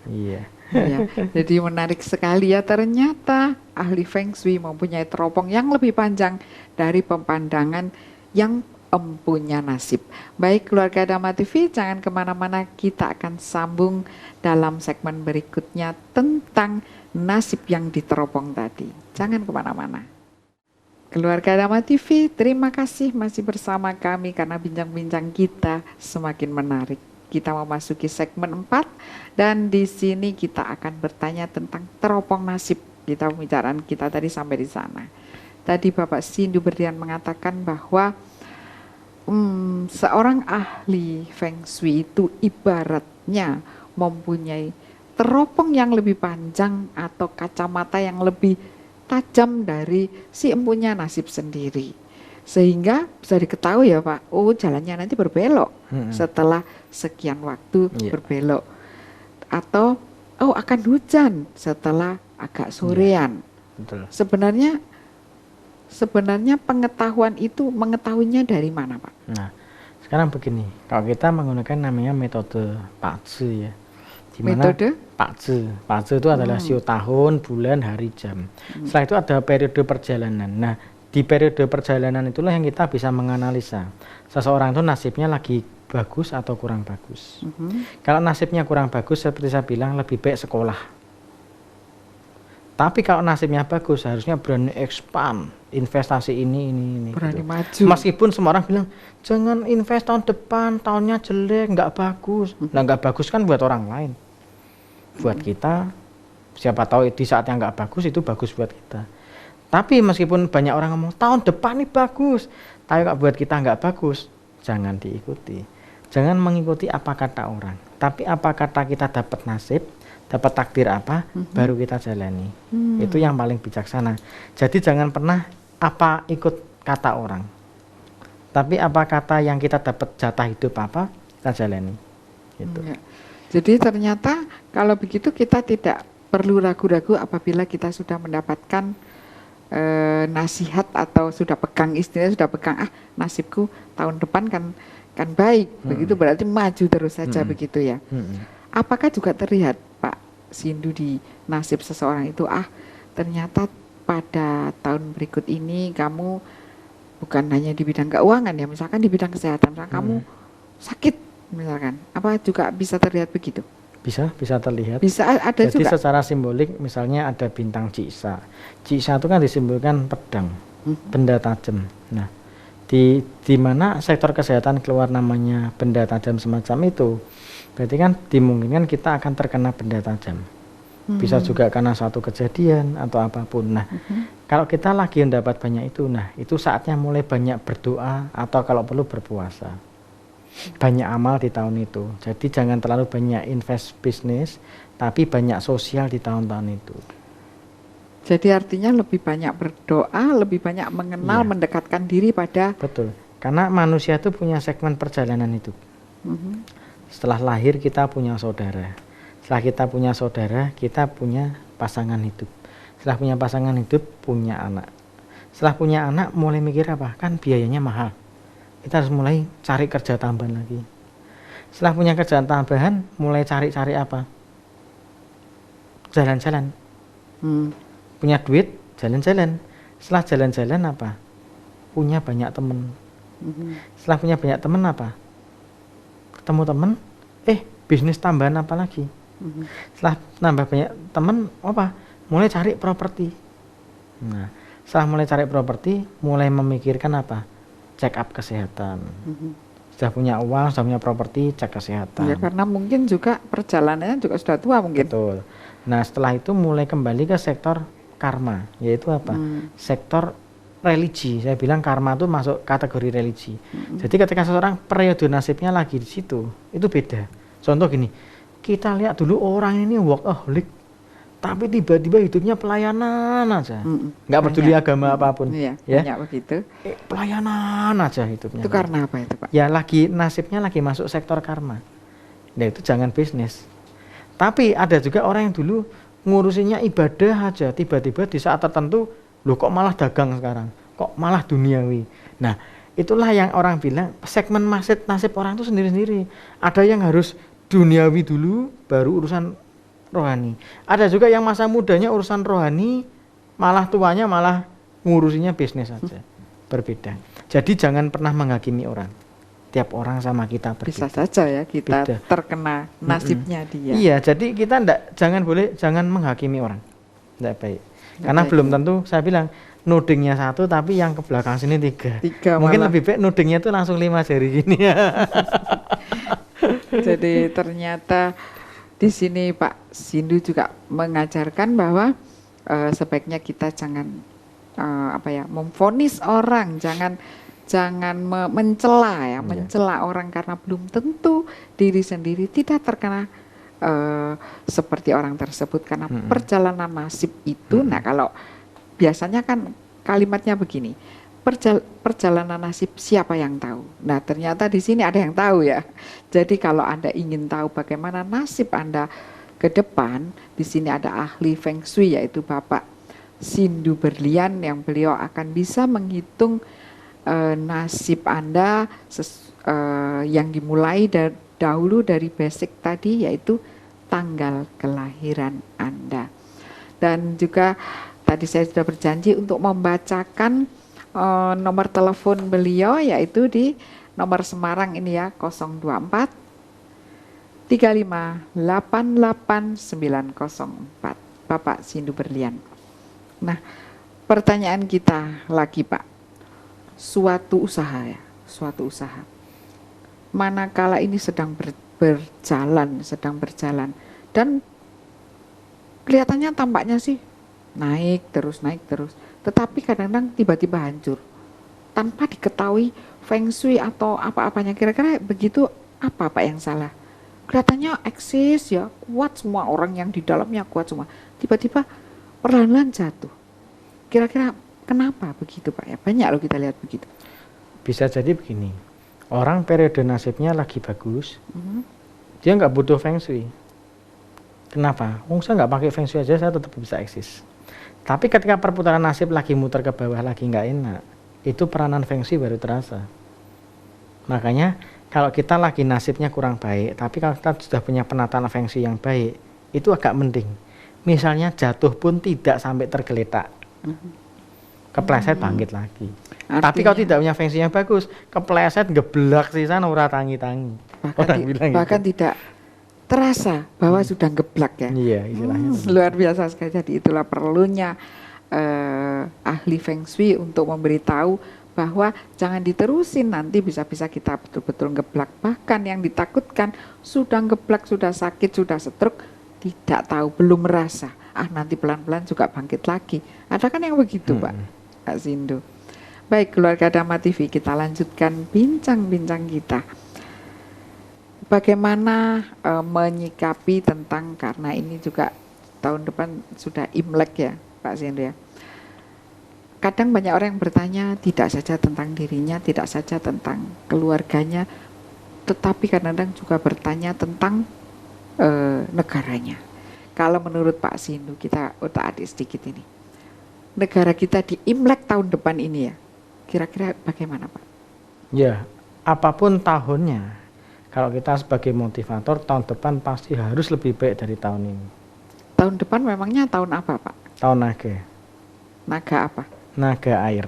Speaker 2: Iya.
Speaker 1: Ya, jadi menarik sekali ya, ternyata ahli Feng Shui mempunyai teropong yang lebih panjang dari pemandangan yang empunya nasib. Baik keluarga Dhamma TV, jangan kemana-mana, kita akan sambung dalam segmen berikutnya tentang nasib yang diteropong tadi. Jangan kemana-mana. Keluarga Dhamma TV, terima kasih masih bersama kami karena bincang-bincang kita semakin menarik. kita memasuki segmen 4 dan di sini kita akan bertanya tentang teropong nasib. Kita pembicaraan kita tadi sampai di sana. Tadi Bapak Sindu Berdian mengatakan bahwa seorang ahli Feng Shui itu ibaratnya mempunyai teropong yang lebih panjang atau kacamata yang lebih tajam dari si empunya nasib sendiri. Sehingga bisa diketahui ya Pak, oh jalannya nanti berbelok setelah sekian waktu berbelok. Atau oh akan hujan setelah agak sorean.
Speaker 2: Betul.
Speaker 1: Sebenarnya pengetahuan itu mengetahuinya dari mana Pak?
Speaker 2: Nah, sekarang begini, kalau kita menggunakan namanya metode Pak Zi ya. Dimana
Speaker 1: Metode?
Speaker 2: Pak Zi itu adalah sio tahun, bulan, hari, jam. Setelah itu ada periode perjalanan. Nah, di periode perjalanan itulah yang kita bisa menganalisa seseorang itu nasibnya lagi bagus atau kurang bagus. Kalau nasibnya kurang bagus, seperti saya bilang, lebih baik sekolah. Tapi kalau nasibnya bagus, harusnya berani expand, investasi ini.
Speaker 1: Berani
Speaker 2: gitu.
Speaker 1: maju.
Speaker 2: Meskipun semua orang bilang, jangan invest tahun depan, tahunnya jelek, nggak bagus. Nah, nggak bagus kan buat orang lain. Buat kita, siapa tahu di saat yang nggak bagus, itu bagus buat kita. Tapi meskipun banyak orang ngomong, tahun depan ini bagus, tapi kalau buat kita nggak bagus, jangan diikuti. Jangan mengikuti apa kata orang. Tapi apa kata kita dapat nasib, dapat takdir apa, baru kita jalani. Itu yang paling bijaksana. Jadi jangan pernah apa ikut kata orang. Tapi apa kata yang kita dapat jatah hidup apa, kita jalani. Gitu.
Speaker 1: Ya. Jadi ternyata kalau begitu kita tidak perlu ragu-ragu apabila kita sudah mendapatkan nasihat atau sudah pegang istilahnya sudah pegang nasibku tahun depan kan baik. Begitu berarti maju terus saja begitu ya. Apakah juga terlihat Pak Sindu di nasib seseorang itu ternyata pada tahun berikut ini kamu bukan hanya di bidang keuangan ya, misalkan di bidang kesehatan, misalkan kamu sakit misalkan, apa juga bisa terlihat begitu?
Speaker 2: Bisa terlihat.
Speaker 1: Bisa ada
Speaker 2: jadi
Speaker 1: juga.
Speaker 2: Jadi secara simbolik misalnya ada bintang Cisa. Cisa itu kan disimbolkan pedang, benda tajam. Nah, di mana sektor kesehatan keluar namanya benda tajam semacam itu, berarti kan dimungkinkan kita akan terkena benda tajam. Bisa juga karena suatu kejadian atau apapun. Nah, kalau kita lagi mendapat banyak itu, nah itu saatnya mulai banyak berdoa atau kalau perlu berpuasa. Banyak amal di tahun itu. Jadi jangan terlalu banyak invest bisnis, tapi banyak sosial di tahun-tahun itu.
Speaker 1: Jadi artinya lebih banyak berdoa, lebih banyak mengenal, mendekatkan diri pada.
Speaker 2: Betul. Karena manusia itu punya segmen perjalanan hidup. Setelah lahir kita punya saudara. Setelah kita punya saudara, kita punya pasangan hidup. Setelah punya pasangan hidup, punya anak. Setelah punya anak, mulai mikir apa? Kan biayanya mahal. Kita harus mulai cari kerja tambahan lagi. Setelah punya kerjaan tambahan, mulai cari-cari apa? Jalan-jalan. Punya duit, jalan-jalan. Setelah jalan-jalan apa? Punya banyak teman. Setelah punya banyak teman apa? Ketemu teman, bisnis tambahan apa lagi? Setelah nambah banyak teman, apa? Mulai cari properti. Nah, setelah mulai cari properti, mulai memikirkan apa? Check up kesehatan. Sudah punya uang, sudah punya properti, cek kesehatan.
Speaker 1: Ya karena mungkin juga perjalanannya juga sudah tua mungkin.
Speaker 2: Betul. Nah setelah itu mulai kembali ke sektor karma, yaitu apa? Sektor religi. Saya bilang karma itu masuk kategori religi. Jadi ketika seseorang periode nasibnya lagi di situ, itu beda. Contoh gini, kita lihat dulu orang ini workaholic, tapi tiba-tiba hidupnya pelayanan aja, nggak peduli agama apapun.
Speaker 1: Iya,
Speaker 2: ya?
Speaker 1: Banyak begitu.
Speaker 2: Pelayanan aja hidupnya.
Speaker 1: Itu karena apa itu Pak?
Speaker 2: Ya lagi nasibnya lagi masuk sektor karma. Nah itu jangan bisnis. Tapi ada juga orang yang dulu ngurusinnya ibadah aja, tiba-tiba di saat tertentu, loh kok malah dagang sekarang, kok malah duniawi. Nah itulah yang orang bilang segmen nasib orang itu sendiri-sendiri. Ada yang harus duniawi dulu, baru urusan rohani. Ada juga yang masa mudanya urusan rohani, malah tuanya malah ngurusinya bisnis saja. Berbeda. Jadi jangan pernah menghakimi orang. Tiap orang sama kita berbeda.
Speaker 1: Bisa saja ya kita
Speaker 2: Beda.
Speaker 1: terkena nasibnya dia.
Speaker 2: Iya, jadi kita jangan menghakimi orang. Tidak baik. Karena
Speaker 1: baik,
Speaker 2: belum tentu, saya bilang nudingnya satu tapi yang ke belakang sini tiga.
Speaker 1: Mungkin
Speaker 2: malah. Lebih baik nudingnya itu langsung 5 jari gini ya.
Speaker 1: Jadi ternyata di sini Pak Sindu juga mengajarkan bahwa sebaiknya kita jangan memvonis orang, jangan mencela ya, mencela orang karena belum tentu diri sendiri tidak terkena seperti orang tersebut karena perjalanan nasib itu. Nah, kalau biasanya kan kalimatnya begini, perjalanan nasib siapa yang tahu? Nah, ternyata di sini ada yang tahu ya. Jadi kalau Anda ingin tahu bagaimana nasib Anda ke depan, di sini ada ahli Feng Shui yaitu Bapak Sindu Berlian yang beliau akan bisa menghitung nasib Anda yang dimulai dahulu dari basic tadi yaitu tanggal kelahiran Anda. Dan juga tadi saya sudah berjanji untuk membacakan nomor telepon beliau yaitu di nomor Semarang ini ya 024 35 88 904 Bapak Sindu Berlian. Nah, pertanyaan kita lagi Pak, suatu usaha manakala ini sedang berjalan dan kelihatannya tampaknya sih naik terus, tetapi kadang-kadang tiba-tiba hancur tanpa diketahui Feng Shui atau apa-apanya. Kira-kira begitu, apa Pak yang salah? Kelihatannya eksis ya, kuat semua, orang yang di dalamnya kuat semua, tiba-tiba perlahan-lahan jatuh. Kira-kira kenapa begitu Pak ya? Banyak loh kita lihat begitu.
Speaker 2: Bisa jadi begini, orang periode nasibnya lagi bagus, dia nggak butuh Feng Shui. Kenapa? Saya nggak pakai Feng Shui aja saya tetap bisa eksis. Tapi ketika perputaran nasib lagi muter ke bawah, lagi nggak enak, itu peranan Feng Shui baru terasa. Makanya kalau kita lagi nasibnya kurang baik, tapi kalau kita sudah punya penataan Feng Shui yang baik, itu agak mending. Misalnya jatuh pun tidak sampai tergeletak, kepleset bangkit lagi. Artinya, tapi kalau tidak punya Feng Shui yang bagus, kepleset geblak sisan ora tangi-tangi.
Speaker 1: Bahkan tidak terasa bahwa sudah geblak ya.
Speaker 2: Iya, istilahnya.
Speaker 1: Luar biasa sekali. Jadi itulah perlunya ahli Feng Shui untuk memberitahu bahwa jangan diterusin, nanti bisa-bisa kita betul-betul geblak. Bahkan yang ditakutkan sudah geblak, sudah sakit, sudah stroke, tidak tahu, belum merasa. Nanti pelan-pelan juga bangkit lagi. Ada kan yang begitu Pak Sindu. Baik, keluarga Dhamma TV, kita lanjutkan bincang-bincang kita. Bagaimana menyikapi tentang, karena ini juga tahun depan sudah Imlek ya Pak Sindu ya. Kadang banyak orang yang bertanya tidak saja tentang dirinya, tidak saja tentang keluarganya, tetapi kadang-kadang juga bertanya tentang negaranya. Kalau menurut Pak Sindu, kita otak-atik sedikit ini, negara kita di Imlek tahun depan ini ya, kira-kira bagaimana Pak?
Speaker 2: Ya, apapun tahunnya, kalau kita sebagai motivator, tahun depan pasti harus lebih baik dari tahun ini.
Speaker 1: Tahun depan memangnya tahun apa Pak?
Speaker 2: Tahun naga.
Speaker 1: Naga apa?
Speaker 2: Naga air.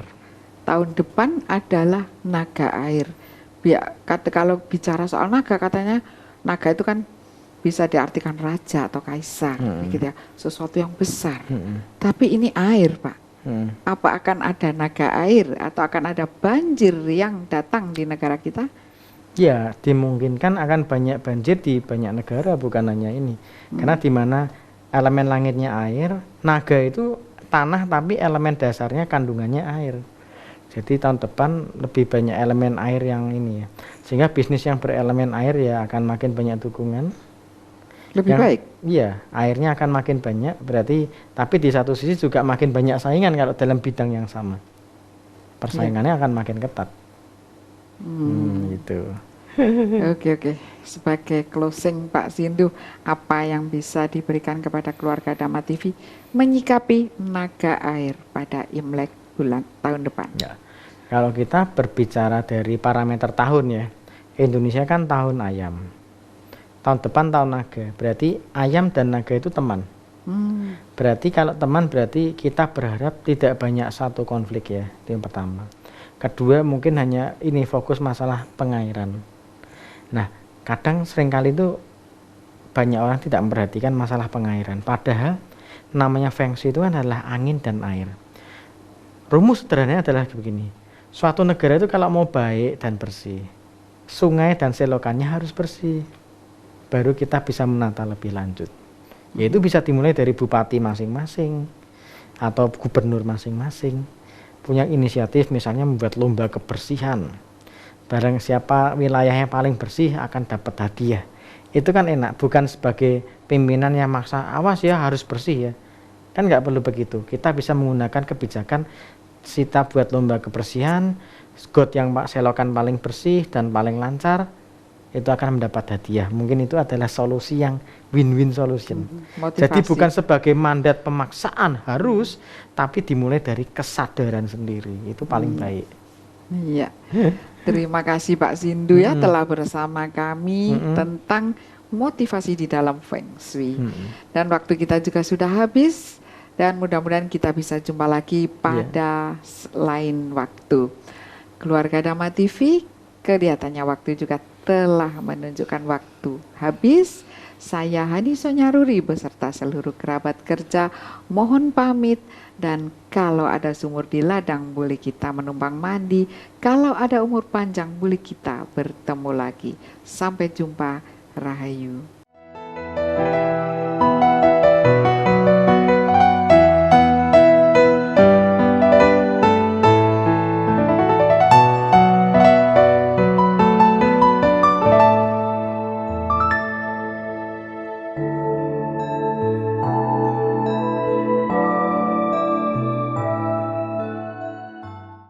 Speaker 1: Tahun depan adalah naga air. Kalau bicara soal naga, katanya naga itu kan bisa diartikan raja atau kaisar, gitu ya, sesuatu yang besar. Tapi ini air Pak. Apa akan ada naga air atau akan ada banjir yang datang di negara kita?
Speaker 2: Ya, dimungkinkan akan banyak banjir di banyak negara, bukan hanya ini. Karena di mana elemen langitnya air, naga itu tanah tapi elemen dasarnya kandungannya air. Jadi tahun depan lebih banyak elemen air yang ini ya. Sehingga bisnis yang berelemen air ya akan makin banyak dukungan.
Speaker 1: Lebih baik?
Speaker 2: Iya, airnya akan makin banyak, berarti, tapi di satu sisi juga makin banyak saingan kalau dalam bidang yang sama. Persaingannya akan makin ketat. Gitu.
Speaker 1: Oke. Sebagai closing Pak Sindu, apa yang bisa diberikan kepada keluarga Dhamma TV menyikapi naga air pada Imlek tahun depan?
Speaker 2: Ya. Kalau kita berbicara dari parameter tahun ya, Indonesia kan tahun ayam. Tahun depan tahun naga, berarti ayam dan naga itu teman. Berarti kalau teman berarti kita berharap tidak banyak satu konflik ya, itu yang pertama. Kedua mungkin hanya ini fokus masalah pengairan. Nah kadang seringkali itu banyak orang tidak memperhatikan masalah pengairan. Padahal namanya Feng Shui itu kan adalah angin dan air. Rumus sederhananya adalah begini, suatu negara itu kalau mau baik dan bersih, sungai dan selokannya harus bersih. baru kita bisa menata lebih lanjut. Yaitu bisa dimulai dari bupati masing-masing atau gubernur masing-masing punya inisiatif, misalnya membuat lomba kebersihan. Barang siapa wilayahnya paling bersih akan dapat hadiah. Itu kan enak, bukan sebagai pimpinan yang maksa, awas ya harus bersih ya. Kan nggak perlu begitu. Kita bisa menggunakan kebijakan, kita buat lomba kebersihan, got yang Pak selokan paling bersih dan paling lancar, itu akan mendapat hadiah. Mungkin itu adalah solusi yang win-win solution.
Speaker 1: Motivasi.
Speaker 2: Jadi bukan sebagai mandat pemaksaan harus, tapi dimulai dari kesadaran sendiri. Itu paling baik.
Speaker 1: Iya. Terima kasih Pak Sindu ya telah bersama kami tentang motivasi di dalam Feng Shui. Dan waktu kita juga sudah habis, dan mudah-mudahan kita bisa jumpa lagi pada lain waktu. Keluarga Dhamma TV, kelihatannya waktu juga telah menunjukkan waktu habis. Saya Hani Sonyaruri beserta seluruh kerabat kerja mohon pamit, dan kalau ada sumur di ladang boleh kita menumpang mandi, kalau ada umur panjang boleh kita bertemu lagi. Sampai jumpa, Rahayu.